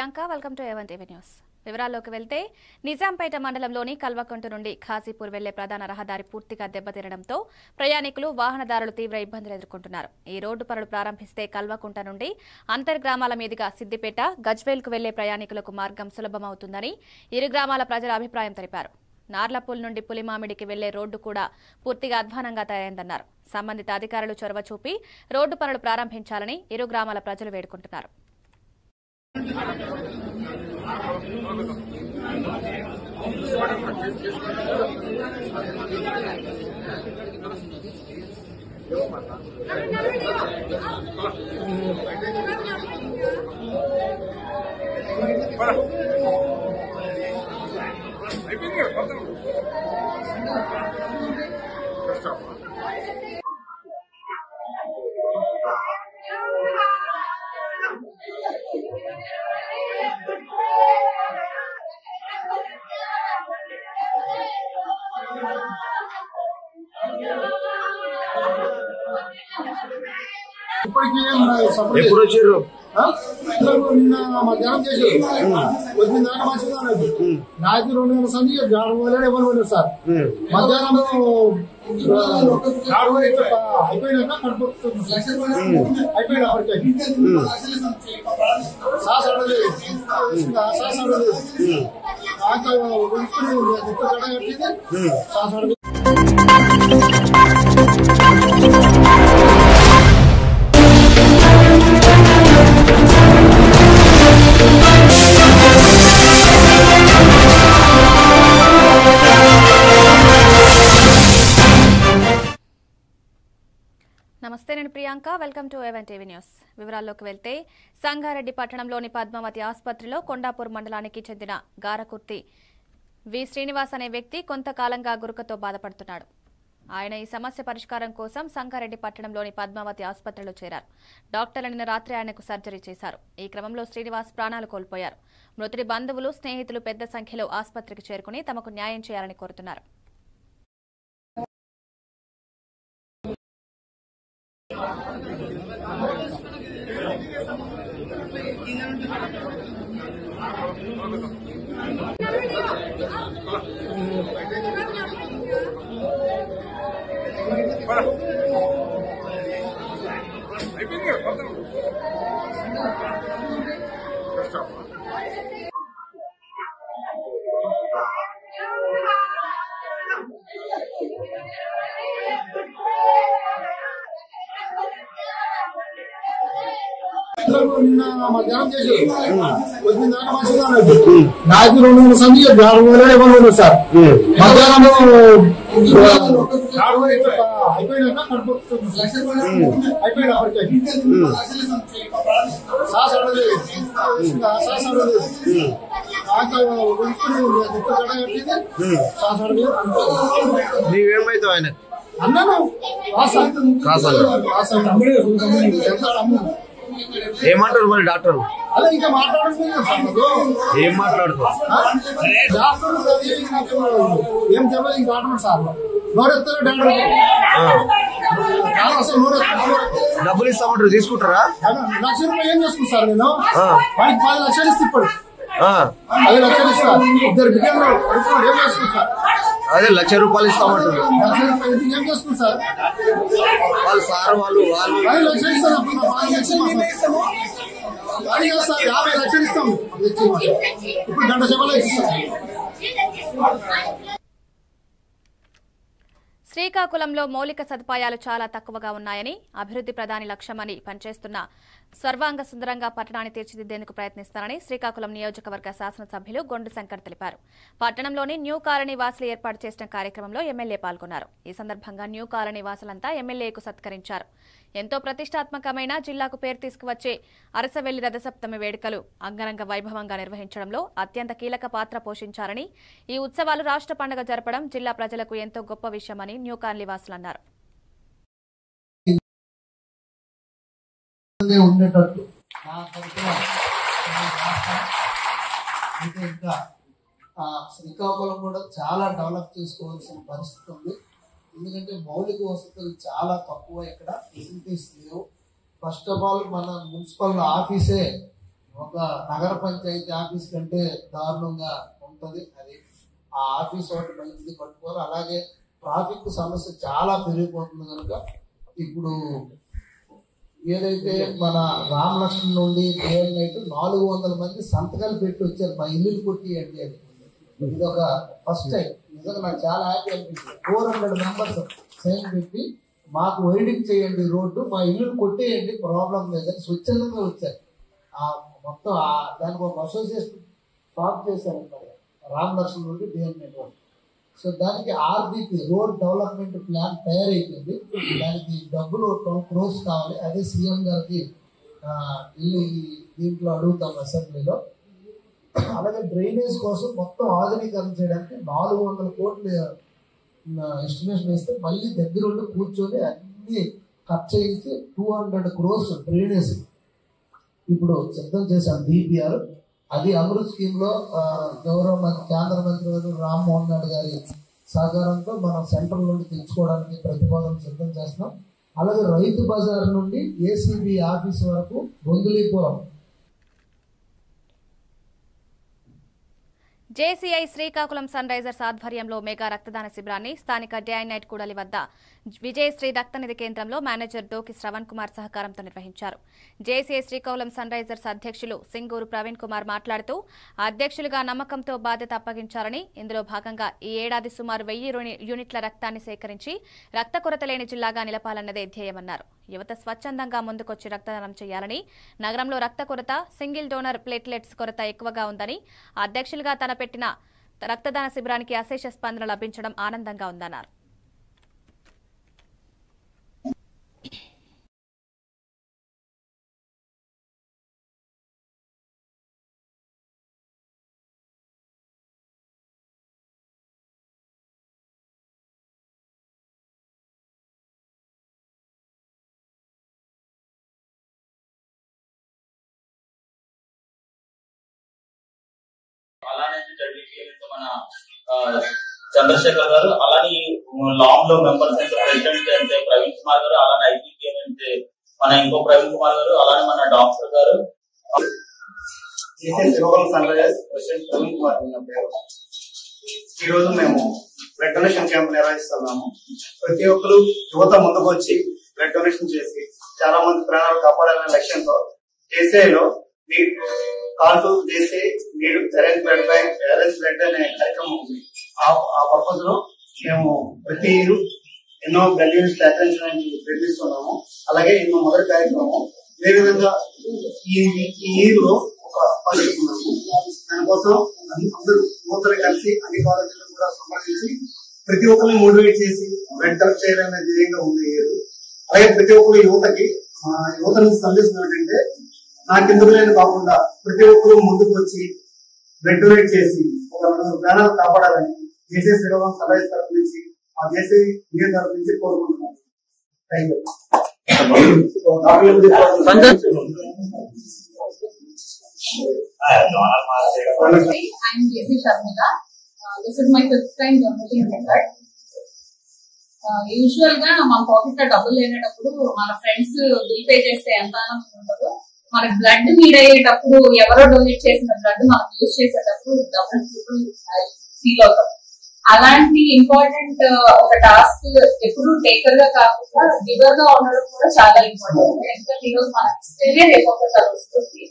Priyanka, welcome to A1 TV news. వివరాల్లోకి వెళ్తే నిజాంపేట మండలంలోని కల్వకుంట నుండి ఖాజీపూర్ వెళ్లే ప్రధాన రహదారి పూర్తిగా దెబ్బతినడంతో ప్రయాణికులు, వాహనదారులు తీవ్ర ఇబ్బందులు ఎదుర్కొంటున్నారు. ఈ రోడ్డు పనులు ప్రారంభిస్తే కల్వకుంట నుండి అంతర్గ్రామాల మీదుగా సిద్దిపేట, గజ్వేల్కు వెళ్లే ప్రయాణికులకు మార్గం సులభమవుతుందని ఇరు గ్రామాల ప్రజల అభిప్రాయం తెలిపారు. నార్లపూల్ నుండి పులిమామిడికి వెళ్లే రోడ్డు కూడా పూర్తిగా అధ్వానంగా తయారైందన్నారు. సంబంధిత అధికారులు చొరవ చూపి రోడ్డు పనులు ప్రారంభించాలని ఇరు గ్రామాల ప్రజలు వేడుకుంటున్నారు. ఎప్పుడు వచ్చారు? నిన్న మధ్యాహ్నం చేశారు. వచ్చిన దాకా మంచిగా నాకు 2 గంటల సంది ఎవరు సార్. మధ్యాహ్నం అయిపోయినాక కడుపు అయిపోయినా సాస్ అడలేదు సాస్ అడలేదు కట్టింది సాస్ అడగ. నమస్తే, నేను Priyanka, welcome to A1 TV news. వివరాల్లోకి వెళ్తే సంగారెడ్డి పట్టణంలోని పద్మావతి ఆసుపత్రిలో కొండాపూర్ మండలానికి చెందిన గారకుర్తి వి శ్రీనివాస్ అనే వ్యక్తి కొంతకాలంగా గురుకతో బాధపడుతున్నాడు. ఆయన ఈ సమస్య పరిష్కారం కోసం సంగారెడ్డి పట్టణంలోని పద్మావతి ఆసుపత్రిలో చేరారు. డాక్టర్లు నిన్న రాత్రి ఆయనకు సర్జరీ చేశారు. ఈ క్రమంలో శ్రీనివాస్ ప్రాణాలు కోల్పోయారు. మృతుడి బంధువులు, స్నేహితులు పెద్ద సంఖ్యలో ఆసుపత్రికి చేరుకుని తమకు న్యాయం చేయాలని కోరుతున్నారు. నిన్న మధ్యాహ్నం చేశారు. వచ్చిన దాకా మంచిగా నాకు 2 గంటల సంది ఎవరు సార్. మధ్యాహ్నం అయిపోయినాక కడుపు అయిపోయినా సాస్ అడలేదు సాస్ అడలేదు కట్టింది సాస్ అడలేదు. నీవేమైతావు ఆయన అన్నాను ఏమంటారు మరి డాక్టర్? అలా ఇంకా మాట్లాడుతుంది. ఏం మాట్లాడుతావు? డాక్టర్ ఏం చెప్పలేదు ఇంకా ఆటలు సార్. నోరెత్తారు డాక్టర్ అసలు డబ్బులు ఇస్తామంటారు, తీసుకుంటారా? 1 లక్ష రూపాయలు ఏం చేసుకుంటా సార్ నేను? వాడికి 10 లక్షలు ఇస్తే ఇప్పుడు 10 లక్షలు ఇస్తా. 2 బిడ్డలు ఏం చేసుకుంటా? అదే 1 లక్ష రూపాయలు ఇస్తామంటారు. 1 లక్ష రూపాయలు ఏం చేసుకుంటా సార్? వాళ్ళు సార్ వాళ్ళు 10 లక్షలు ఇస్తారు. 5 లక్షలు సార్ 50 లక్షలు ఇస్తాం. ఇప్పుడు గంట సేపలో ఇస్తాం. శ్రీకాకుళంలో మౌలిక సదుపాయాలు చాలా తక్కువగా ఉన్నాయని, అభివృద్ధి ప్రధాని లక్ష్యమని పనిచేస్తున్న సర్వాంగ సుందరంగా పట్టణాన్ని తీర్చిదిద్దేందుకు ప్రయత్నిస్తారని శ్రీకాకుళం నియోజకవర్గ శాసనసభ్యులు గొండు శంకర్ తెలిపారు. పట్టణంలోని న్యూ కాలనీ వాసులు ఏర్పాటు చేసిన కార్యక్రమంలో ఎమ్మెల్యే పాల్గొన్నారు. ఈ సందర్భంగా న్యూ కాలనీ వాసులంతా ఎమ్మెల్యేకు సత్కరించారు. ఎంతో ప్రతిష్టాత్మకమైన, జిల్లాకు పేరు తీసుకువచ్చే అరసవెల్లి రథసప్తమి వేడుకలు అంగరంగ వైభవంగా నిర్వహించడంలో అత్యంత కీలక పాత్ర పోషించారని, ఈ ఉత్సవాలు రాష్ట్ర పండుగ జరపడం జిల్లా ప్రజలకు ఎంతో గొప్ప విషయమని న్యూ కాలనీ వాసులు అన్నారు. ఉండేటట్టు ఇంకా శ్రీకాకుళం కూడా చాలా డెవలప్ చేసుకోవాల్సిన పరిస్థితి ఉంది. ఎందుకంటే మౌలిక వసతులు చాలా తక్కువ, ఇక్కడ ఫెసిలిటీస్ లేవు. ఫస్ట్ ఆఫ్ ఆల్ మన మున్సిపల్ ఆఫీసే ఒక నగర పంచాయతీ ఆఫీస్ కంటే దారుణంగా ఉంటుంది. అది ఆ ఆఫీస్ ఒకటి మంచిది పట్టుకోవాలి. అలాగే ట్రాఫిక్ సమస్య చాలా పెరిగిపోతుంది కనుక ఇప్పుడు ఏదైతే మన రామలక్ష్మణ్ నుండి నైట్ 400 మంది సంతకాలు పెట్టి వచ్చారు మా ఇల్లు కొట్టియండి అని. ఇది ఒక ఫస్ట్ టైం. నిజంగా నాకు చాలా హ్యాపీ అనిపించింది. 400 మెంబర్స్ సైన్ పెట్టి మాకు వైడింగ్ చేయండి రోడ్డు, మా ఇల్లు కొట్టేయండి, ప్రాబ్లం లేదని స్వచ్ఛందంగా వచ్చారు. మొత్తం దానికి ఒక అసోసియేషన్ ఫామ్ చేశారన్నమాట రామలక్ష్మణ్ నుండి నెట్వర్క్. సో దానికి ఆర్బీపీ రోడ్ డెవలప్మెంట్ ప్లాన్ తయారైపోయింది. దానికి డబ్బులు 10 crores కావాలి. అదే సీఎం గారికి వెళ్ళి దీంట్లో అడుగుతాం అసెంబ్లీలో. అలాగే డ్రైనేజ్ కోసం మొత్తం ఆధునీకరణ చేయడానికి 400 కోట్లు ఎస్టిమేషన్ వేస్తే మళ్ళీ దగ్గరుండి కూర్చొని అన్ని ఖర్చు చేయించి 200 crores డ్రైనేజ్ ఇప్పుడు సిద్ధం చేశాం డిపిఆర్. అది అమృత్ స్కీమ్ లో గౌరవ కేంద్ర మంత్రి గారు రామ్మోహన్ నాయుడు గారి సహకారంతో మనం సెంట్రల్ నుండి తెచ్చుకోవడానికి ప్రతిపాదన సిద్ధం చేస్తున్నాం. అలాగే రైతు బజార్ నుండి ఏసీబీ ఆఫీస్ వరకు బొందులీపురం జేసీఐ శ్రీకాకుళం సన్ రైజర్స్ ఆధ్వర్యంలో మెగా రక్తదాన శిబిరాన్ని స్థానిక డే అండ్ నైట్ కూడలి వద్ద విజయశ్రీ రక్తనిధి కేంద్రంలో మేనేజర్ డోకి శ్రవణ్ కుమార్ సహకారంతో నిర్వహించారు. జేసీఐ శ్రీకాకుళం సన్ రైజర్స్ అధ్యక్షులు సింగూరు ప్రవీణ్ కుమార్ మాట్లాడుతూ అధ్యక్షులుగా నమ్మకంతో బాధ్యత అప్పగించారని, ఇందులో భాగంగా ఈ ఏడాది సుమారు 1000 యూనిట్ల రక్తాన్ని సేకరించి రక్త కొరత లేని జిల్లాగా నిలపాలన్నదే ధ్యేయమన్నారు. యువత స్వచ్ఛందంగా ముందుకొచ్చి రక్తదానం చేయాలని, నగరంలో రక్త కొరత, సింగిల్ డోనర్ ప్లేట్లెట్స్ కొరత ఎక్కువగా ఉందని, అధ్యక్షులుగా తన పెట్టిన రక్తదాన శిబిరానికి అశేష స్పందన లభించడం ఆనందంగా ఉందన్నారు. అలానే మన చంద్రశేఖర్ గారు, అలానే లాంగ్ లో మెంబర్స్ అయితే ప్రెసిడెంట్ అయితే ప్రవీణ్ కుమార్ గారు, అలానే ఐపీటీ అంటే మన ఇంకో ప్రవీణ్ కుమార్ గారు, అలానే మన డాక్టర్ గారు, Sunrisers president Praveen Kumar పేరు. ఈ రోజు మేము బ్లడ్ డొనేషన్ క్యాంప్ నిర్వహిస్తున్నాము. ప్రతి ఒక్కరు యువత ముందుకు వచ్చి బ్లడ్ డొనేషన్ చేసి చాలా మంది ప్రాణాలు కాపాడాలనే లక్ష్యంతో జేసీఐలో call to JCI need arrange blood bank arrange blood అనే కార్యక్రమం ఉంది. ఆ పర్పస్ లో మేము ప్రతి ఇయర్ ఎన్నో బ్లడ్ యూనిట్స్ సేకరించడానికి ప్రయత్నిస్తున్నాము. అలాగే ఎన్నో మొదటి కార్యక్రమం ఇదే విధంగా ఈ ఇయర్ లో ఒక పనిచేస్తున్నాము. దానికోసం అందరూ యువతలు కలిసి అన్ని కాలేజీలు కూడా సంప్రదించి ప్రతి ఒక్కరిని మోటివేట్ చేసి బ్లడ్ కలెక్ట్ చేయడం అనేది ధ్యేయంగా ఉంది ఈ ఇయర్. అలాగే ప్రతి ఒక్కరు యువత నుంచి సందేశం ఏంటంటే నాకెందుకు లేని కాకుండా ప్రతి ఒక్కరు ముందుకు వచ్చి బ్లడ్ డొనేట్ చేసి ఒక 4 ప్రాణాలు కాపాడాలని జేసీఐ శ్రీకాకుళం సన్ రైజర్స్ తరఫు నుంచి ఆ జేసీఐ ఇండియన్ తరఫు నుంచి కోరుకుంటున్నాను. Thank you. I'm Jesse Sharmila. This is my 5th time donating blood. Usual గా మన పాకెట్ లో డబ్బులు లేనప్పుడు మన ఫ్రెండ్స్ బిల్ పే చేస్తే ఎంత ఆనందం ఉండదు, మనకి బ్లడ్ నీడ్ అయ్యేటప్పుడు ఎవరో డొనేట్ చేసిన బ్లడ్ మనం యూజ్ చేసేటప్పుడు డబుల్ ట్రిపుల్ ఫీల్ అవుతాం. అలాంటి ఇంపార్టెంట్ ఒక టాస్క్ ఎప్పుడు టేకర్ గా కాకుండా గివర్ గా ఉండడం కూడా చాలా ఇంపార్టెంట్. ఎందుకంటే ఈ రోజు మనకి ఇస్తేనే రేపు ఒకసారి వస్తుంది.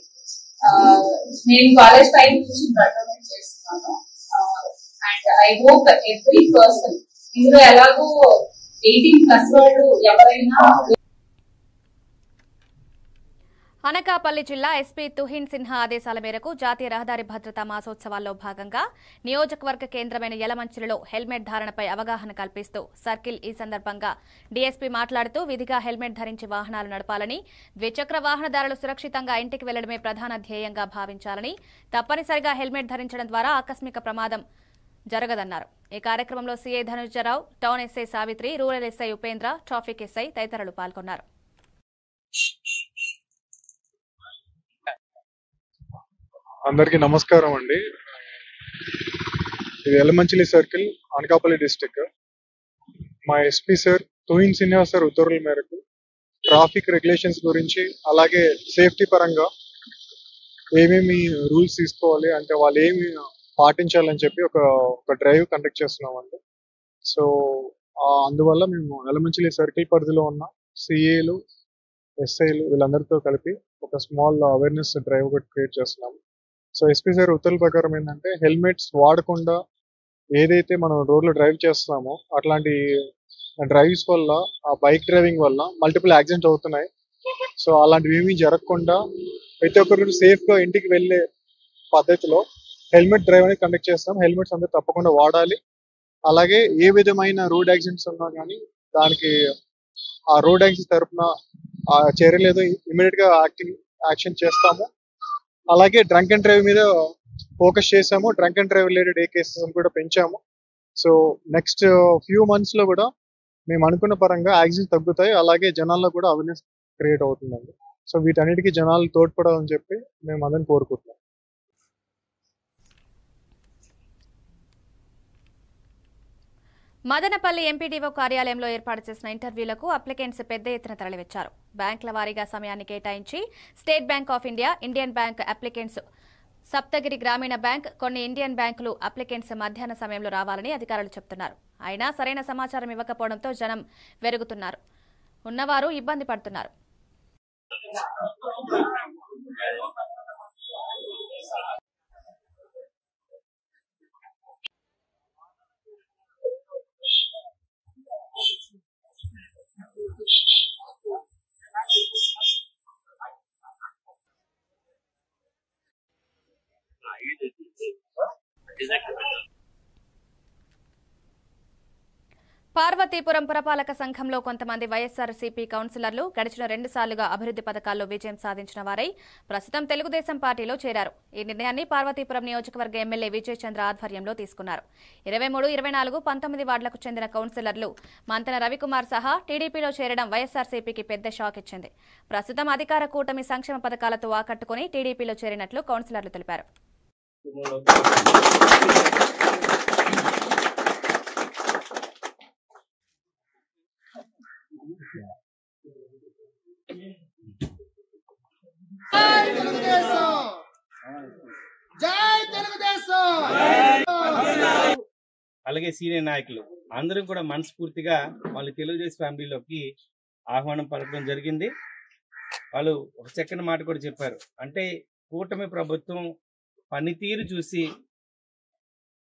నేను కాలేజ్ టైం నుంచి బ్లడ్ డొనేట్ చేస్తున్నాను. And I hope every person ఇందులో ఎలాగో 18+ వాళ్ళు ఎవరైనా. అనకాపల్లి జిల్లా ఎస్పీ తుహిన్ సిన్హా ఆదేశాల మేరకు జాతీయ రహదారి భద్రతా మాసోత్సవాల్లో భాగంగా నియోజకవర్గ కేంద్రమైన యలమంచిలిలో హెల్మెట్ ధారణపై అవగాహన కల్పిస్తూ సర్కిల్. ఈ సందర్భంగా డీఎస్పీ మాట్లాడుతూ విధిగా హెల్మెట్ ధరించి వాహనాలు నడపాలని, ద్విచక్ర వాహనదారులు సురక్షితంగా ఇంటికి వెళ్లడమే ప్రధాన ధ్యేయంగా భావించాలని, తప్పనిసరిగా హెల్మెట్ ధరించడం ద్వారా ఆకస్మిక ప్రమాదం జరగదన్నారు. ఈ కార్యక్రమంలో CI Dhanujarao, town SI Savitri, rural SI Upendra, traffic SI తదితరులు పాల్గొన్నారు. అందరికీ నమస్కారం అండి. ఇది యలమంచిలి సర్కిల్, అనకాపల్లి డిస్టిక్. మా SP sir Tuhin Sinha sir ఉత్తర్వుల మేరకు ట్రాఫిక్ రెగ్యులేషన్స్ గురించి, అలాగే సేఫ్టీ పరంగా ఏమేమి రూల్స్ తీసుకోవాలి అంటే వాళ్ళు ఏమి పాటించాలని చెప్పి ఒక డ్రైవ్ కండక్ట్ చేస్తున్నామండి. సో అందువల్ల మేము ఎలమంచిలి సర్కిల్ పరిధిలో ఉన్న సిఏలు, ఎస్ఐలు వీళ్ళందరితో కలిపి ఒక స్మాల్ అవేర్నెస్ డ్రైవ్ ఒకటి క్రియేట్ చేస్తున్నాము. సో ఎస్పీ సార్ ఉత్తర్వుల ప్రకారం ఏంటంటే హెల్మెట్స్ వాడకుండా ఏదైతే మనం రోడ్లో డ్రైవ్ చేస్తున్నామో అట్లాంటి డ్రైవ్స్ వల్ల, ఆ బైక్ డ్రైవింగ్ వల్ల మల్టిపుల్ యాక్సిడెంట్స్ అవుతున్నాయి. సో అలాంటివి ఏమీ జరగకుండా ప్రతి ఒక్కరు సేఫ్ గా ఇంటికి వెళ్ళే పద్ధతిలో హెల్మెట్ డ్రైవ్ అనేది కండక్ట్ చేస్తాం. హెల్మెట్స్ అందరూ తప్పకుండా వాడాలి. అలాగే ఏ విధమైన రోడ్ యాక్సిడెంట్స్ ఉన్నా కానీ దానికి ఆ రోడ్ యాక్సిడెంట్ తరఫున ఆ చర్యలు ఏదో ఇమీడియట్ గా యాక్షన్ చేస్తాము. అలాగే డ్రంక్ అండ్ డ్రైవ్ మీద ఫోకస్ చేసాము. Drunk and drive related A cases కూడా పెంచాము. సో నెక్స్ట్ ఫ్యూ మంత్స్ లో కూడా మేము అనుకున్న పరంగా యాక్సిడెంట్స్ తగ్గుతాయి. అలాగే జనాల్లో కూడా అవేర్నెస్ క్రియేట్ అవుతుందండి. సో వీటన్నిటికీ జనాలు తోడ్పడాలని చెప్పి మేము అందరిని కోరుకుంటున్నాం. మదనపల్లి ఎంపీడీఓ కార్యాలయంలో ఏర్పాటు చేసిన ఇంటర్వ్యూలకు అప్లికెంట్స్ పెద్ద ఎత్తున తరలివచ్చారు. బ్యాంకుల వారీగా సమయాన్ని కేటాయించి state bank of India, Indian bank applicants, Saptagiri గ్రామీణ బ్యాంక్, కొన్ని ఇండియన్ బ్యాంకులు అప్లికెంట్స్ మధ్యాహ్న సమయంలో రావాలని అధికారులు చెబుతున్నారు. అయినా సరైన సమాచారం ఇవ్వకపోవడంతో జనం వెరుగుతున్నారు. ఉన్నవారు ఇబ్బంది పడుతున్నారు. పార్వతీపురం పురపాలక సంఘంలో కొంతమంది వైఎస్ఆర్సీపీ కౌన్సిలర్లు గడిచిన 2 సార్లుగా అభివృద్ధి పథకాల్లో విజయం సాధించిన వారై ప్రస్తుతం తెలుగుదేశం పార్టీలో చేరారు. ఈ నిర్ణయాన్ని పార్వతీపురం నియోజకవర్గ ఎమ్మెల్యే విజయ్ చంద్ర ఆధ్వర్యంలో తీసుకున్నారు. 23, 24, 19 వార్డులకు చెందిన కౌన్సిలర్లు మంతన రవికుమార్ సహా టీడీపీలో చేరడం వైఎస్ఆర్సీపీకి పెద్ద షాక్ ఇచ్చింది. ప్రస్తుతం అధికార కూటమి సంక్షేమ పథకాలతో ఆకట్టుకుని టీడీపీలో చేరినట్లు కౌన్సిలర్లు తెలిపారు. అలాగే సీనియర్ నాయకులు అందరూ కూడా మనస్ఫూర్తిగా వాళ్ళు తెలుగుదేశం ఫ్యామిలీలోకి ఆహ్వానం పలకడం జరిగింది. వాళ్ళు ఒక చక్కని మాట కూడా చెప్పారు. అంటే కూటమి ప్రభుత్వం పనితీరు చూసి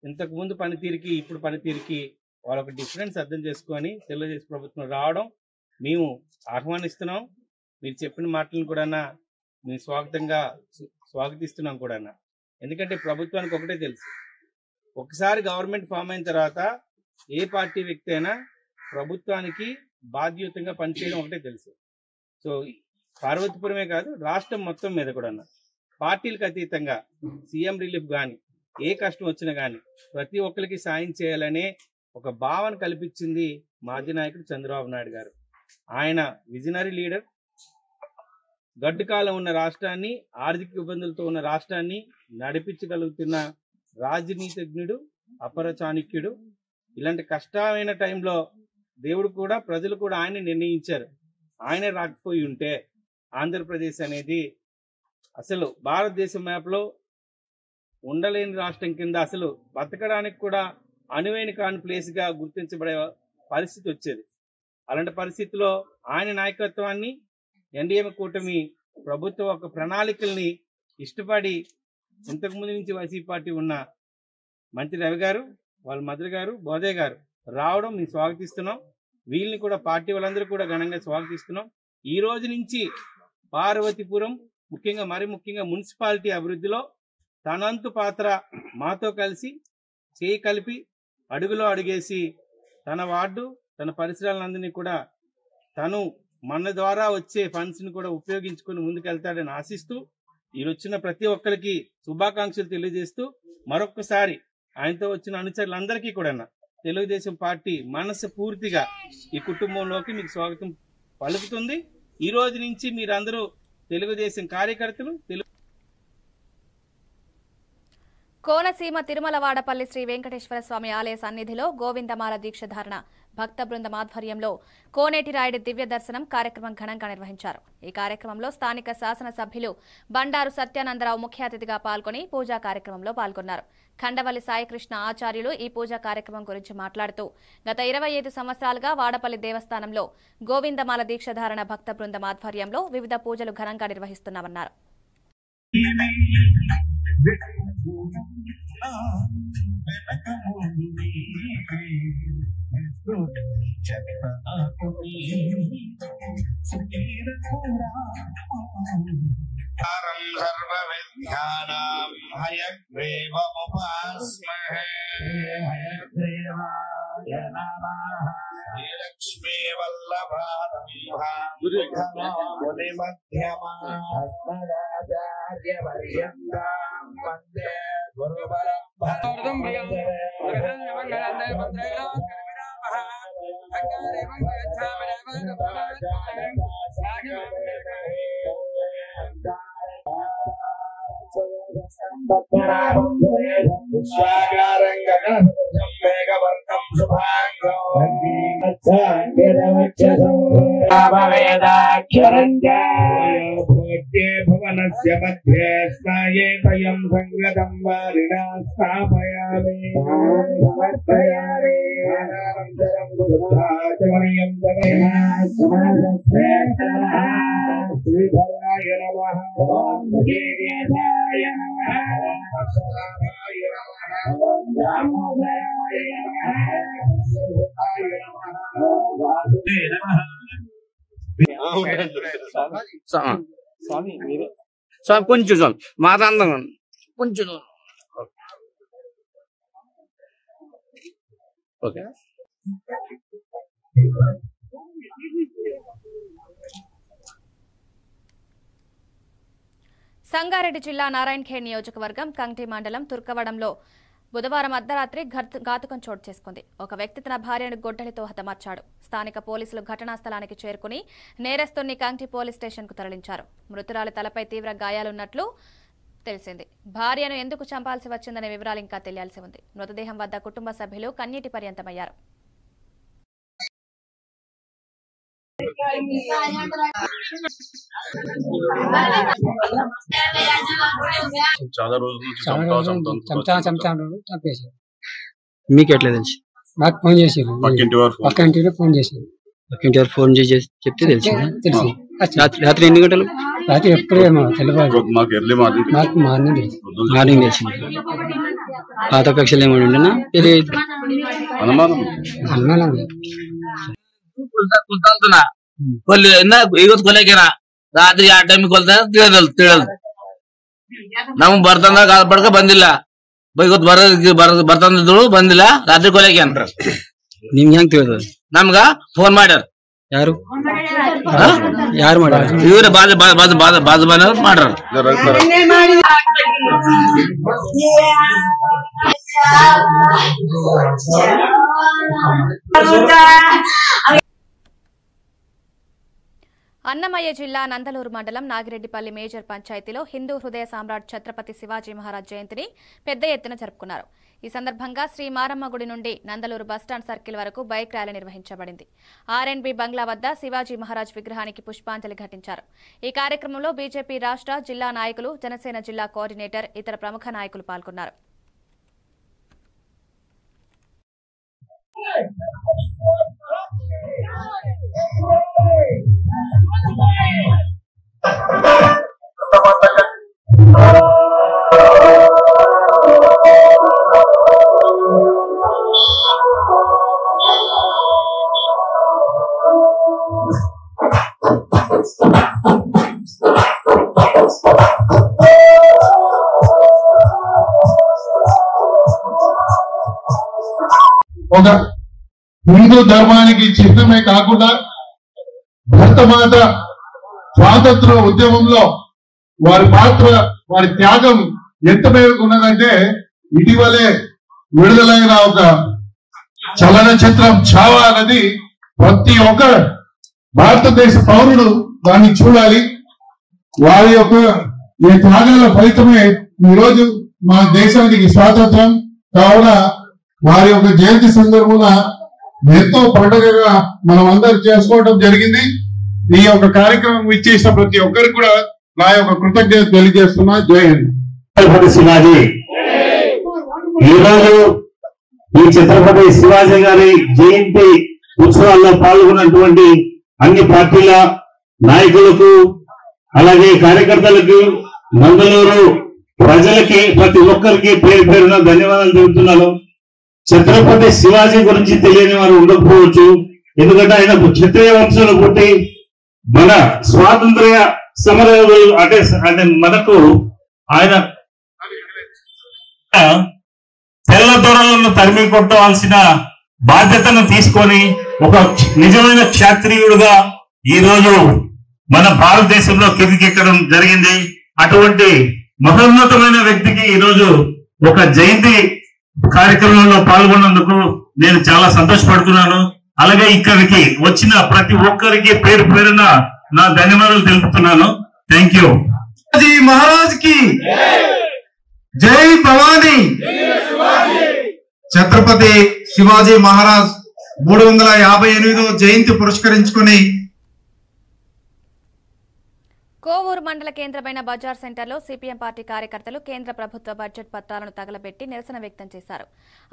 ఇంతకు ముందు పనితీరుకి ఇప్పుడు పనితీరుకి వాళ్ళొక డిఫరెన్స్ అర్థం చేసుకొని తెలుగుదేశం ప్రభుత్వం రావడం మేము ఆహ్వానిస్తున్నాం. మీరు చెప్పిన మాటలను కూడా మేము స్వాగతిస్తున్నాం కూడా. ఎందుకంటే ప్రభుత్వానికి ఒకటే తెలుసు, ఒకసారి గవర్నమెంట్ ఫామ్ అయిన తర్వాత ఏ పార్టీ వ్యక్తి అయినా ప్రభుత్వానికి బాధ్యతంగా పనిచేయడం ఒకటే తెలుసు. సో పార్వతీపురమే కాదు రాష్ట్రం మొత్తం మీద కూడా పార్టీలకు అతీతంగా సీఎం రిలీఫ్ కానీ ఏ కష్టం వచ్చినా కానీ ప్రతి ఒక్కరికి సాయం చేయాలనే ఒక భావన కల్పించింది మాజీ నాయకుడు చంద్రబాబు నాయుడు గారు. ఆయన విజనరీ లీడర్. గడ్డు కాలం ఉన్న రాష్ట్రాన్ని, ఆర్థిక ఇబ్బందులతో ఉన్న రాష్ట్రాన్ని నడిపించగలుగుతున్న రాజనీతిజ్ఞుడు, అపర చాణక్యుడు. ఇలాంటి కష్టమైన టైంలో దేవుడు కూడా, ప్రజలు కూడా ఆయన నిర్ణయించారు. ఆయన రాకపోయి ఉంటే ఆంధ్రప్రదేశ్ అనేది అసలు భారతదేశం మ్యాప్లో ఉండలేని రాష్ట్రం కింద అసలు బతకడానికి కూడా అనువైన కాని ప్లేస్గా గుర్తించబడే పరిస్థితి వచ్చేది. అలాంటి పరిస్థితిలో ఆయన నాయకత్వాన్ని, ఎన్డీఏ కూటమి ప్రభుత్వ ఒక ప్రణాళికల్ని ఇష్టపడి ఇంతకుముందు నుంచి వైసీపీ పార్టీ ఉన్న మంత్రి రవి గారు, వాళ్ళ మధుర గారు, బోధే గారు రావడం మేము స్వాగతిస్తున్నాం. వీళ్ళని కూడా పార్టీ వాళ్ళందరూ కూడా ఘనంగా స్వాగతిస్తున్నాం. ఈ రోజు నుంచి పార్వతీపురం ముఖ్యంగా మున్సిపాలిటీ అభివృద్ధిలో తనంతు పాత్ర మాతో కలిసి చేయి కలిపి అడుగులో అడుగేసి తన వార్డు, తన పరిసరాలందరినీ కూడా తను మన ద్వారా వచ్చే ఫండ్స్ ని కూడా ఉపయోగించుకుని ముందుకెళ్తాడని ఆశిస్తూ ఈ వచ్చిన ప్రతి ఒక్కరికి శుభాకాంక్షలు తెలియజేస్తూ మరొక్కసారి ఆయనతో వచ్చిన అనుచరులందరికీ కూడా తెలుగుదేశం పార్టీ మనసు పూర్తిగా ఈ కుటుంబంలోకి మీకు స్వాగతం పలుకుతుంది. ఈ రోజు నుంచి మీరందరూ తెలుగుదేశం కార్యకర్తలు. కోనసీమ తిరుమలవాడపల్లి శ్రీ వెంకటేశ్వర స్వామి ఆలయ సన్నిధిలో గోవిందమాల దీక్షధారణ భక్త బృందం ఆధ్వర్యంలో కోనేటి రాయుడి దివ్య దర్శనం కార్యక్రమం ఘనంగా నిర్వహించారు. ఈ కార్యక్రమంలో స్థానిక శాసనసభ్యులు బండారు సత్యానందరావు ముఖ్య అతిథిగా పాల్గొని పూజా కార్యక్రమంలో పాల్గొన్నారు. ఖండవల్లి సాయికృష్ణ ఆచార్యులు ఈ పూజా కార్యక్రమం గురించి మాట్లాడుతూ గత 25 సంవత్సరాలుగా వాడపల్లి దేవస్థానంలో గోవిందమాల దీక్షధారణ భక్త బృందం ఆధ్వర్యంలో వివిధ పూజలు ఘనంగా నిర్వహిస్తున్నామన్నారు. లక్ష్మీ భువనస్య మధ్యే స్నాయేతయం సంగతం వారిణా స్థాపయామి శ్రీధరాయ నమః కేశవాయ స్వామి కొంచెం స్వామి మాత అందంగా కొంచెం ఓకే. సంగారెడ్డి జిల్లా నారాయణఖేడ్ నియోజకవర్గం కంగ్టి మండలం తుర్కవడంలో బుధవారం అర్ధరాత్రి ఘాతుకం చోటు చేసుకుంది. ఒక వ్యక్తి తన భార్యను గొడ్డలితో హతమార్చాడు. స్థానిక పోలీసులు ఘటనా స్థలానికి చేరుకుని నేరస్తుని కంగ్టి పోలీస్ స్టేషన్కు తరలించారు. మృతురాలి తలపై తీవ్ర గాయాలున్నట్లు తెలిసింది. భార్యను ఎందుకు చంపాల్సి వచ్చిందనే వివరాలు ఇంకా తెలియాల్సి ఉంది. మృతదేహం వద్ద కుటుంబ సభ్యులు కన్నీటి పర్యంతమయ్యారు. చాలా రోజులు చంపేశారు. మీకు ఎట్లా తెలిసి? నాకు ఫోన్ చేశారు, పక్కింటి ఫోన్ చేశారు. పక్కింటి వారు ఫోన్ చేసి చెప్తే తెలిసింది. రాత్రి ఎన్ని గంటలు? రాత్రి ఎప్పుడేమో తెలియదు, నాకు మార్నింగ్ తెలిసింది. పాత పక్షాలు ఏమైనా ఉండేనా తెలియదు. అనుమానం ಇವತ್ತು ಕೊಲೆಕೇನ ರಾತ್ರಿ ಆ ಟೈಮ್ ಕೊಲ್ತ ತಿಳಿದಲ್ ನಮ್ ಬರ್ತಂದ ಕಾಲ್ ಪಡ್ಕ ಬಂದಿಲ್ಲ. ಇವತ್ತು ಬರ್ತಂದಿದ್ರು ಬಂದಿಲ್ಲ. ರಾತ್ರಿ ಕೊಲೆಕೇನ ನಿಮ್ಗೆ ಹೆಂಗ್ ತಿಳಿದ? ನಮ್ಗ ಫೋನ್ ಮಾಡ್ಯಾರ. ಯಾರು ಮಾಡ್ಯಾರ? ಇವ್ರ ಬಾಜು ಮನೆಯವ್ರು ಮಾಡ್ಯಾರ. అన్నమయ్య జిల్లా నందలూరు మండలం నాగిరెడ్డిపల్లి మేజర్ పంచాయతీలో హిందూ హృదయ సామ్రాట్ ఛత్రపతి శివాజీ మహారాజ్ జయంతిని పెద్ద ఎత్తున జరుపుకున్నారు. ఈ సందర్భంగా శ్రీ మారమ్మ గుడి నుండి నందలూరు బస్టాండ్ సర్కిల్ వరకు బైక్ ర్యాలీ నిర్వహించబడింది. ఆర్ఎండ్బి బంగ్లా వద్ద శివాజీ మహారాజ్ విగ్రహానికి పుష్పాంజలి ఘటించారు. ఈ కార్యక్రమంలో బీజేపీ రాష్ట్ర జిల్లా నాయకులు, జనసేన జిల్లా కోఆర్డినేటర్, ఇతర ప్రముఖ నాయకులు పాల్గొన్నారు. ఒక హిందూ ధర్మానికి చిహ్నమే కాకుండా భరతమాత స్వాతంత్ర ఉద్యమంలో వారి పాత్ర, వారి త్యాగం ఎంత మేరకు ఉన్నదంటే ఇటీవలే విడుదలైన ఒక చలనచిత్రం ఛావా అనేది ప్రతి ఒక్క భారతదేశ పౌరుడు దాన్ని చూడాలి. వారి యొక్క ఈ త్యాగాల ఫలితమే ఈరోజు మన దేశానికి స్వాతంత్రం కావున వారి యొక్క జయంతి సందర్భంగా ఎంతో పండుగగా మనం అందరు చేసుకోవడం జరిగింది. ఈ యొక్క కార్యక్రమం ఇచ్చేసిన ప్రతి ఒక్కరికి కూడా నా యొక్క కృతజ్ఞత తెలియజేస్తున్నా. జై హింద్. ఛత్రపతి శివాజీ. ఈరోజు ఈ ఛత్రపతి శివాజీ గారి జయంతి ఉత్సవాల్లో పాల్గొన్నటువంటి అన్ని పార్టీల నాయకులకు అలాగే కార్యకర్తలకు నందలూరు ప్రజలకి ప్రతి ఒక్కరికి పేరు పేరున ధన్యవాదాలు తెలుపుతున్నాను. ఛత్రపతి శివాజీ గురించి తెలియని వారు ఉండకపోవచ్చు. ఎందుకంటే ఆయన క్షత్రియ వంశంలో పుట్టి మన స్వాతంత్ర్య సమరయోధులు అంటే మనకు ఆయన తెల్ల దొరలను తరిమి కొట్టవలసిన బాధ్యతను తీసుకొని ఒక నిజమైన క్షత్రియుడుగా ఈ రోజు మన భారతదేశంలో కిందికెక్కడం జరిగింది. అటువంటి మహోన్నతమైన వ్యక్తికి ఈ రోజు ఒక జయంతి కార్యక్రమంలో పాల్గొన్నందుకు నేను చాలా సంతోషపడుతున్నాను. అలాగే ఇక్కడికి వచ్చిన ప్రతి ఒక్కరికి పేరు పేరున నా ధన్యవాదాలు తెలుపుతున్నాను. Thank you. మహారాజ్ కి జై భవానీ. ఛత్రపతి శివాజీ మహారాజ్ 358వ జయంతి పురస్కరించుకుని కోవూరు మండల కేంద్రమైన బజార్ సెంటర్లో సిపిఎం పార్టీ కార్యకర్తలు కేంద్ర ప్రభుత్వ బడ్జెట్ పత్రాలను తగలబెట్టి నిరసన వ్యక్తం చేశారు.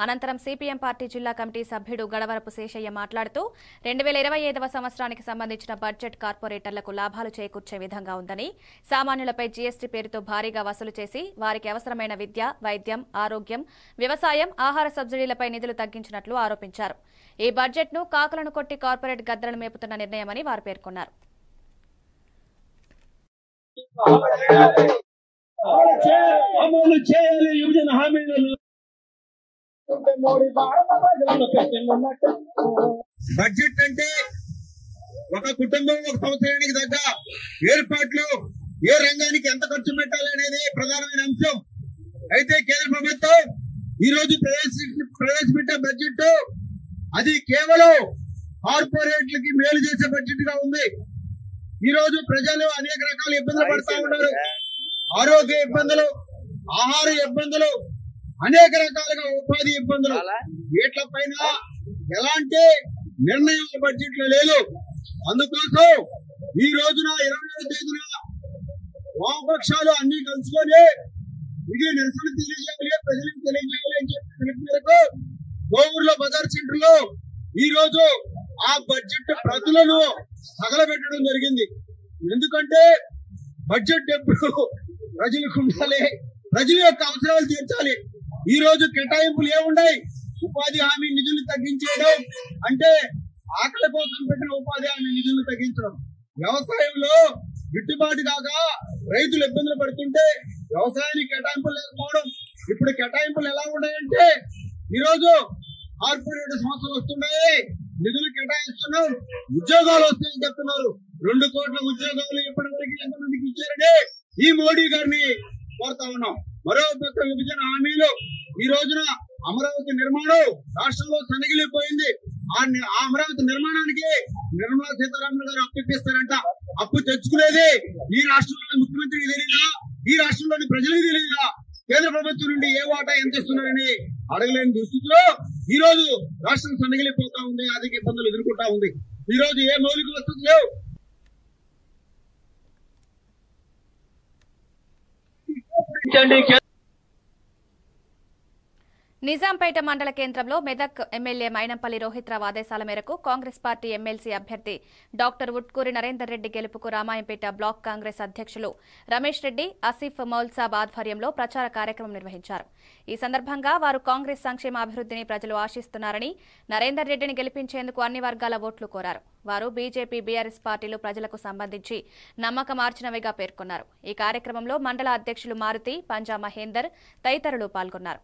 అనంతరం సిపిఎం పార్టీ జిల్లా కమిటీ సభ్యుడు గడవరపు శేషయ్య మాట్లాడుతూ 2025వ సంవత్సరానికి సంబంధించిన బడ్జెట్ కార్పొరేటర్లకు లాభాలు చేకూర్చే విధంగా ఉందని, సామాన్యులపై జీఎస్టీ పేరుతో భారీగా వసూలు చేసి వారికి అవసరమైన విద్య, వైద్యం, ఆరోగ్యం, వ్యవసాయం, ఆహార సబ్సిడీలపై నిధులు తగ్గించినట్లు ఆరోపించారు. ఈ బడ్జెట్ను కాకులను కొట్టి కార్పొరేట్ గద్దలను మేపుతున్న నిర్ణయమని వారు పేర్కొన్నారు. అమలు చేయాలి విభజన హామీలను. బడ్జెట్ అంటే ఒక కుటుంబం ఒక సంవత్సరానికి తగ్గ ఏర్పాట్లు, ఏ రంగానికి ఎంత ఖర్చు పెట్టాలి అనేది ప్రధానమైన అంశం. అయితే కేంద్ర ప్రభుత్వం ఈ రోజు ప్రవేశపెట్టే బడ్జెట్ అది కేవలం కార్పొరేట్లకి మేలు చేసే బడ్జెట్ గా ఉంది. ఈ రోజు ప్రజలు అనేక రకాల ఇబ్బందులు పడతా ఉన్నారు. ఆరోగ్య ఇబ్బందులు, ఆహార ఇబ్బందులు, అనేక రకాలుగా ఉపాధి ఇబ్బందులు. వీటిపైన ఎలాంటి నిర్ణయాలు బడ్జెట్ లో లేదు. అందుకోసం ఈ రోజున 20వ తేదీన వామపక్షాలు అన్ని కలుసుకొని ఇది నిరసన తెలియజేయాలి, ప్రజలకు తెలియజేయాలి అని చెప్పి పిలుపు మేరకు కోవూరులో బజార్ సెంటర్ లో ఈ రోజు ఆ బడ్జెట్ ప్రతులను తగలబెట్టడం జరిగింది. ఎందుకంటే బడ్జెట్ ఎప్పుడు ప్రజలకు ఉండాలి, ప్రజల యొక్క అవసరాలు తీర్చాలి. ఈ రోజు కేటాయింపులు ఏమున్నాయి? ఉపాధి హామీ నిధులు తగ్గించేయడం అంటే ఆకలి కోసం పెట్టిన ఉపాధి హామీ నిధులు తగ్గించడం, వ్యవసాయంలో గిట్టుబాటు కాక రైతులు ఇబ్బందులు పడుతుంటే వ్యవసాయానికి కేటాయింపులు లేకపోవడం. ఇప్పుడు కేటాయింపులు ఎలా ఉన్నాయంటే ఈ రోజు కార్పొరేట్ సంస్థలు వస్తున్నాయి, నిధులు కేటాయిస్తున్నాం, ఉద్యోగాలు వస్తాయని చెప్తున్నారు. 2 కోట్ల ఉద్యోగాలు ఇప్పటి వరకు ఎంతమందికి ఇచ్చారని ఈ మోడీ గారిని కోరుతా ఉన్నాం. మరో పక్క విభజన హామీలు ఈ రోజున అమరావతి నిర్మాణం రాష్ట్రంలో సన్నగిలిపోయింది. ఆ అమరావతి నిర్మాణానికి నిర్మలా సీతారామన్ గారు అప్పు ఇప్పిస్తారంట. అప్పు తెచ్చుకునేది ఈ రాష్ట్రంలోని ముఖ్యమంత్రికి తెలియదా? ఈ రాష్ట్రంలోని ప్రజలకు తెలియదా? కేంద్ర ప్రభుత్వం నుండి ఏ వాటా ఎంత ఇస్తున్నారని అడగలేని దుస్థితిలో ఈ రోజు రాష్ట్రం సన్నగిలిపోతా ఉంది, ఆర్థిక ఇబ్బందులు ఎదుర్కొంటా ఉంది. ఈ రోజు ఏ మౌలిక వసతులు లేవు. నిజాంపేట మండల కేంద్రంలో మెదక్ ఎమ్మెల్యే మైనంపల్లి రోహిత్రావు ఆదేశాల మేరకు కాంగ్రెస్ పార్టీ ఎమ్మెల్సీ అభ్యర్థి డాక్టర్ ఉట్కూరి నరేందర్ రెడ్డి గెలుపుకు రామాయంపేట బ్లాక్ కాంగ్రెస్ అధ్యక్షులు రమేష్ రెడ్డి, ఆసిఫ్ మౌల్సాబ్ ఆధ్వర్యంలో ప్రచార కార్యక్రమం నిర్వహించారు. ఈ సందర్భంగా వారు కాంగ్రెస్ సంక్షేమాభివృద్ధిని ప్రజలు ఆశిస్తున్నారని, నరేందర్ రెడ్డిని గెలిపించేందుకు అన్ని వర్గాల ఓట్లు కోరారు. వారు బీజేపీ, బీఆర్ఎస్ పార్టీలు ప్రజలకు సంబంధించి నమ్మకమార్చినవిగా పేర్కొన్నారు. ఈ కార్యక్రమంలో మండల అధ్యక్షులు మారుతి, పంజా మహేందర్ తదితరులు పాల్గొన్నారు.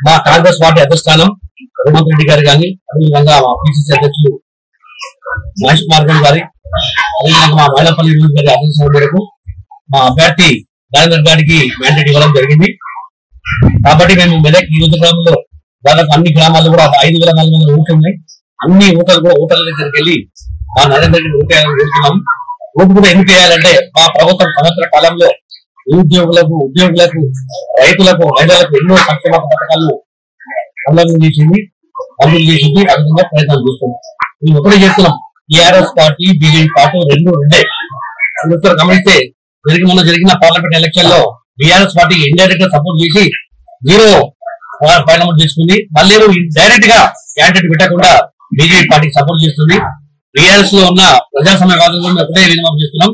మా కాంగ్రెస్ పార్టీ అధిష్టానం రేవంత్ రెడ్డి గారు కానీ, అదేవిధంగా మా పిసిసి అధ్యక్షులు మహేష్ కుమార్ గారి, అదేవిధంగా మా మైలపల్లి గారి ఆదేశాల మేరకు మా అభ్యర్థి నరేందర్ గారికి మ్యాండేట్ ఇవ్వడం జరిగింది. కాబట్టి మేము మెదక్ నియోజకవర్గంలో దాదాపు అన్ని గ్రామాల్లో కూడా 5,400 ఓట్లు ఉన్నాయి. అన్ని ఓటర్ల దగ్గరికి వెళ్ళి మా నరేంద్ర రెడ్డి ఓటేయాలని కోరుతున్నాం. ఓటు కూడా ఎందుకు వేయాలంటే మా ప్రభుత్వం సంవత్సర కాలంలో ఉద్యోగులకు రైతులకు మహిళలకు ఎన్నో సంక్షేమ పథకాలు అమలు చేసింది. ఆ విధంగా ప్రయత్నం చేస్తున్నాం. మేము ఒకటే చేస్తున్నాం, టీఆర్ఎస్ పార్టీ బీజేపీ పార్టీ రెండే. గమనిస్తే మొన్న జరిగిన పార్లమెంట్ ఎలక్షన్ లో బీఆర్ఎస్ పార్టీకి ఇండైరెక్ట్ గా సపోర్ట్ చేసి 0 పరిణామం తీసుకుంది. మళ్ళీ డైరెక్ట్ గా క్యాండిడేట్ పెట్టకుండా బీజేపీ పార్టీకి సపోర్ట్ చేస్తుంది. బీఆర్ఎస్ లో ఉన్న ప్రజాస్వామ్యవాదులను ఒకటే వినియోగం చేస్తున్నాం.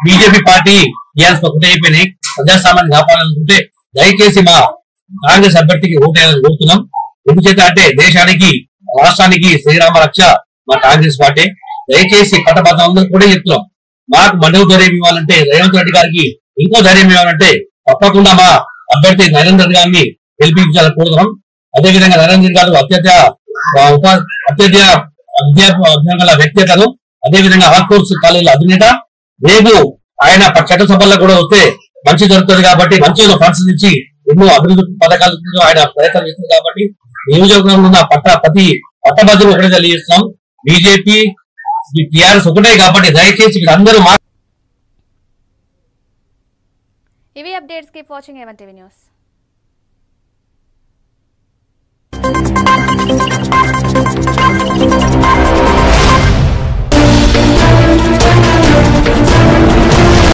బీజేపీ పార్టీ టీఆర్ఎస్ ఒకటే అయిపోయినాయి. ప్రజాస్వామ్యాన్ని కాపాడాలనుకుంటే దయచేసి మా కాంగ్రెస్ అభ్యర్థికి ఓటేయాలని కోరుతున్నాం. ఎందుచేత అంటే దేశానికి రాష్ట్రానికి శ్రీరామ రక్ష మా కాంగ్రెస్ పార్టీ. దయచేసి పట్టభద్రులందరూ కూడా చెప్తున్నాం, మాకు మండలి ధైర్యం ఇవ్వాలంటే రేవంత్ రెడ్డి గారికి ఇంకో ధైర్యం ఇవ్వాలంటే తప్పకుండా మా అభ్యర్థి నరేంద్ర గారిని గెలిపించాలని కోరుతున్నాం. అదేవిధంగా నరేంద్ర గారు అత్యధిక విద్యాభ్యాస వ్యక్తిగతను, అదేవిధంగా ఆర్కోర్స్ కాలేజీల అధినేత. రేపు ఆయన చట్టసభల్లో కూడా వస్తే మంచి జరుగుతుంది కాబట్టి మంచి ఫండ్స్ ఇచ్చి ఎన్నో అభివృద్ధి పథకాలు ఆయన ప్రయత్నం చేస్తుంది కాబట్టి నియోజకవర్గంలో ఉన్న ప్రతి పట్టభద్రులు ఒకటే తెలియజేస్తున్నాం. బీజేపీ టీఆర్ఎస్ ఒకటే కాబట్టి దయచేసి అందరూ ఇవి updates. Keep watching A1 TV news.